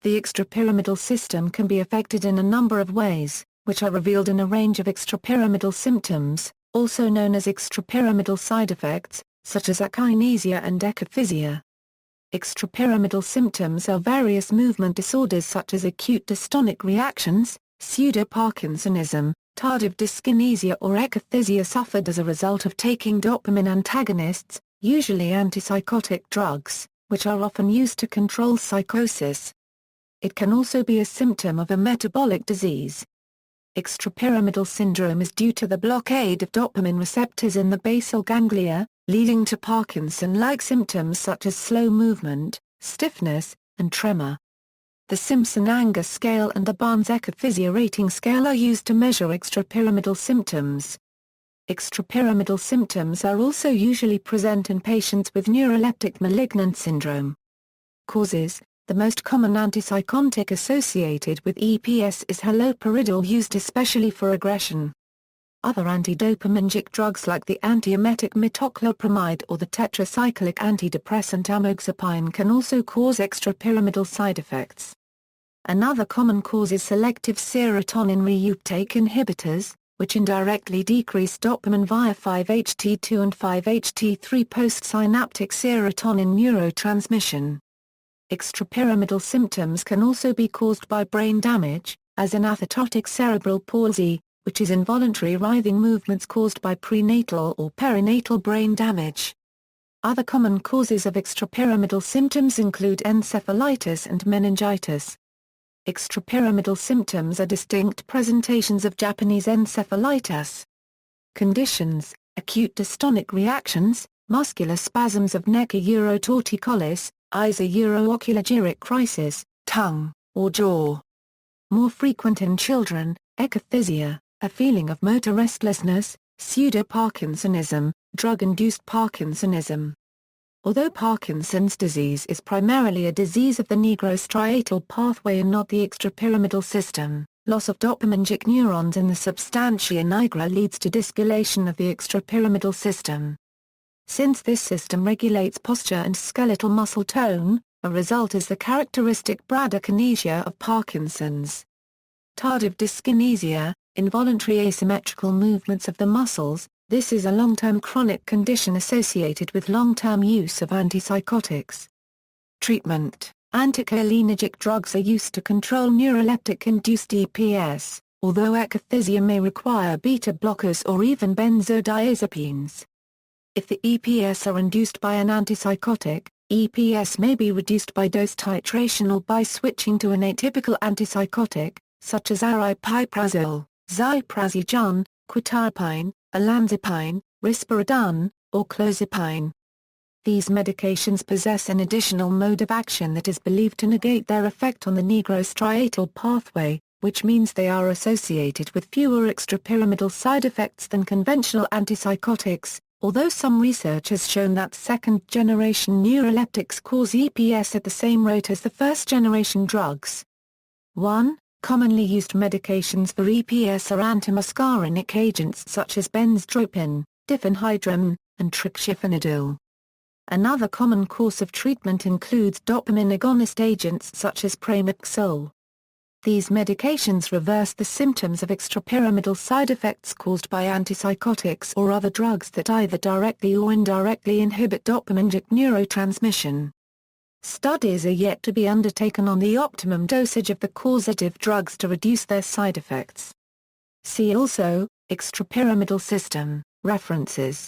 The extrapyramidal system can be affected in a number of ways, which are revealed in a range of extrapyramidal symptoms, also known as extrapyramidal side effects, such as akinesia and akathisia. Extrapyramidal symptoms are various movement disorders such as acute dystonic reactions, pseudoparkinsonism, Tardive dyskinesia or akathisia suffered as a result of taking dopamine antagonists, usually antipsychotic drugs, which are often used to control psychosis. It can also be a symptom of a metabolic disease. Extrapyramidal syndrome is due to the blockade of dopamine receptors in the basal ganglia, leading to Parkinson-like symptoms such as slow movement, stiffness, and tremor. The Simpson-Anger scale and the Barnes akathisia rating scale are used to measure extrapyramidal symptoms. Extrapyramidal symptoms are also usually present in patients with neuroleptic malignant syndrome. Causes: the most common antipsychotic associated with EPS is haloperidol, used especially for aggression. Other antidopaminergic drugs like the antiemetic metoclopramide or the tetracyclic antidepressant amoxapine can also cause extrapyramidal side effects. Another common cause is selective serotonin reuptake inhibitors, which indirectly decrease dopamine via 5-HT2 and 5-HT3 postsynaptic serotonin neurotransmission. Extrapyramidal symptoms can also be caused by brain damage, as in athertotic cerebral palsy, which is involuntary writhing movements caused by prenatal or perinatal brain damage. Other common causes of extrapyramidal symptoms include encephalitis and meningitis. Extrapyramidal symptoms are distinct presentations of Japanese encephalitis. Conditions: acute dystonic reactions, muscular spasms of neck urotorticollis, eyes uroocular gyric crisis, tongue, or jaw. More frequent in children, akathisia, a feeling of motor restlessness, pseudoparkinsonism, drug-induced Parkinsonism. Although Parkinson's disease is primarily a disease of the nigrostriatal pathway and not the extrapyramidal system, loss of dopaminergic neurons in the substantia nigra leads to dysregulation of the extrapyramidal system. Since this system regulates posture and skeletal muscle tone, a result is the characteristic bradykinesia of Parkinson's. Tardive dyskinesia, involuntary asymmetrical movements of the muscles. This is a long-term chronic condition associated with long-term use of antipsychotics. Treatment: anticholinergic drugs are used to control neuroleptic-induced EPS, although akathisia may require beta blockers or even benzodiazepines. If the EPS are induced by an antipsychotic, EPS may be reduced by dose titration or by switching to an atypical antipsychotic, such as aripiprazole, ziprasidone, quetiapine, olanzapine, risperidone, or clozapine. These medications possess an additional mode of action that is believed to negate their effect on the nigrostriatal pathway, which means they are associated with fewer extrapyramidal side effects than conventional antipsychotics, although some research has shown that second-generation neuroleptics cause EPS at the same rate as the first-generation drugs. 1. Commonly used medications for EPS are antimuscarinic agents such as benztropine, diphenhydramine, and tryptophanidil. Another common course of treatment includes dopamine agonist agents such as pramipexole. These medications reverse the symptoms of extrapyramidal side effects caused by antipsychotics or other drugs that either directly or indirectly inhibit dopaminergic neurotransmission. Studies are yet to be undertaken on the optimum dosage of the causative drugs to reduce their side effects. See also, extrapyramidal system, references.